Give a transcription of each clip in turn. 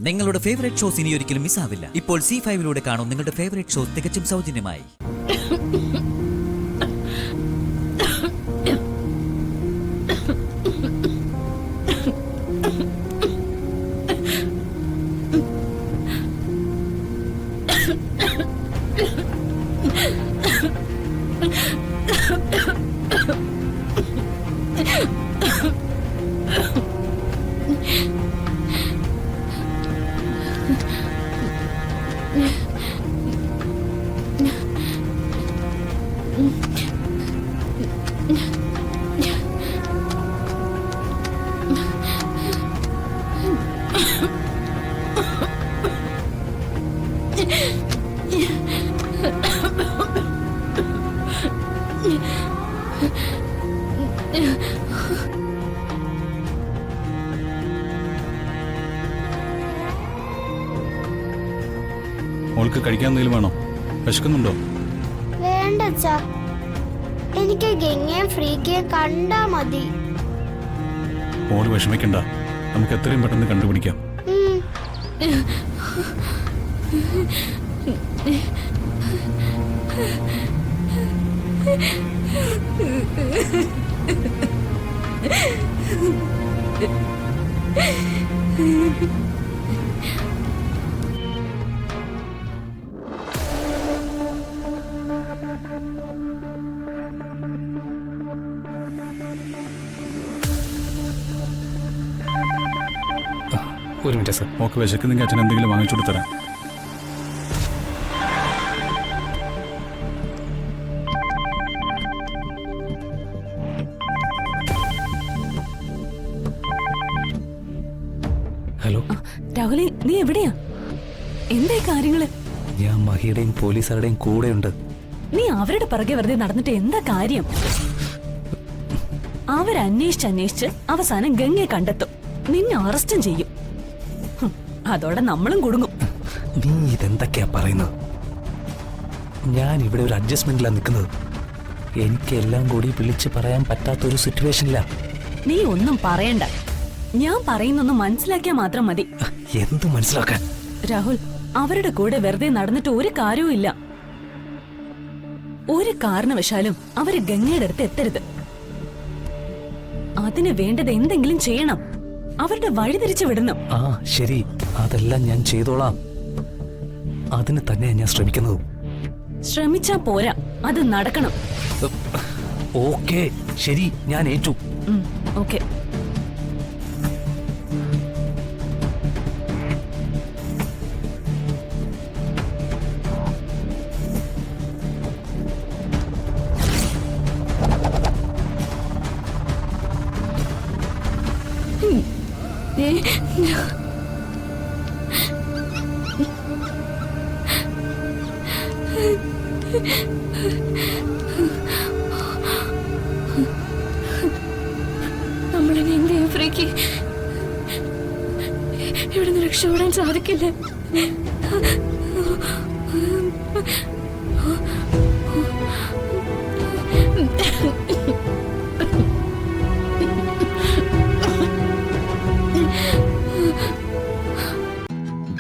നിങ്ങളുടെ favourite shows ഇനി ഒരിക്കലും മിസ്സാവില്ല. ഇപ്പോൾ C5 കാണും നിങ്ങളുടെ ഫേവറേറ്റ് ഷോസ് തികച്ചും സൗജന്യമായി. മോൾക്ക് കഴിക്കാൻ എന്തെങ്കിലും വേണോ? വിശക്കുന്നുണ്ടോ? വേണ്ട അച്ഛാ, എനിക്ക് ഗംഗയും ഫ്രീക്കയും കണ്ടാ മതി. മോള് വിഷമിക്കണ്ട, നമുക്ക് എത്രയും പെട്ടെന്ന് കണ്ടുപിടിക്കാം. ഒരു മിനിറ്റ് സർ. മോക്ക് വിശക്കുന്നെങ്കിൽ അച്ഛൻ എന്തെങ്കിലും വാങ്ങിച്ചു തരാം. ഹലോ രാഹുലി, നീ എവിടെയാ? എന്തായി കാര്യങ്ങള്? ഞാൻ മഹിയുടെയും പോലീസുകാരുടെയും കൂടെയുണ്ട്. നീ അവരുടെ പിറകെ വെറുതെ നടന്നിട്ട് എന്താ കാര്യം? അവരന്വേഷിച്ച് അവസാനം ഗംഗയെ കണ്ടെത്തും, നിന്നെ അറസ്റ്റും ചെയ്യും. അതോടെ നമ്മളും കുടുങ്ങും. നീ ഇതെന്തൊക്കെയാ പറയുന്നത്? ഞാൻ ഇവിടെ ഒരു അഡ്ജസ്റ്റ്മെന്റിലാണ് നിൽക്കുന്നത്. എനിക്ക് എല്ലാം കൂടി വിളിച്ച് പറയാൻ പറ്റാത്തൊരു സിറ്റുവേഷനില്ല. നീ ഒന്നും പറയണ്ട, ഞാൻ പറയുന്നൊന്ന് മനസ്സിലാക്കിയാൽ മാത്രം മതി. എന്ത് മനസ്സിലാക്കാൻ? രാഹുൽ, അവരുടെ കൂടെ വെറുതെ നടന്നിട്ട് ഒരു കാര്യവും ഇല്ല. ഒരു കാരണവശാലും അവര് ഗംഗയുടെ അടുത്ത് എത്തരുത്. അതിന് വേണ്ടത് എന്തെങ്കിലും ചെയ്യണം. അവരുടെ വഴി തിരിച്ചു വിടണം. ആ ശരി, അതെല്ലാം ഞാൻ ചെയ്തോളാം. അതിന് തന്നെയാ ഞാൻ ശ്രമിക്കുന്നത്. ശ്രമിച്ചാ പോരാ, അത് നടക്കണം. ഓക്കേ ശരി, ഞാൻ ഏറ്റു. ഓക്കെ. നമ്മളിനി എന്ത് ചെയ്യും ഫ്രീക്ക്? ഇവിടുന്ന് രക്ഷപ്പെടാൻ സാധിക്കില്ല.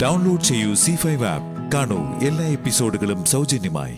ഡൗൺലോഡ് ചെയ്യൂ C5 ആപ്പ്. കാണൂ എല്ലാ എപ്പിസോഡുകളും സൗജന്യമായി.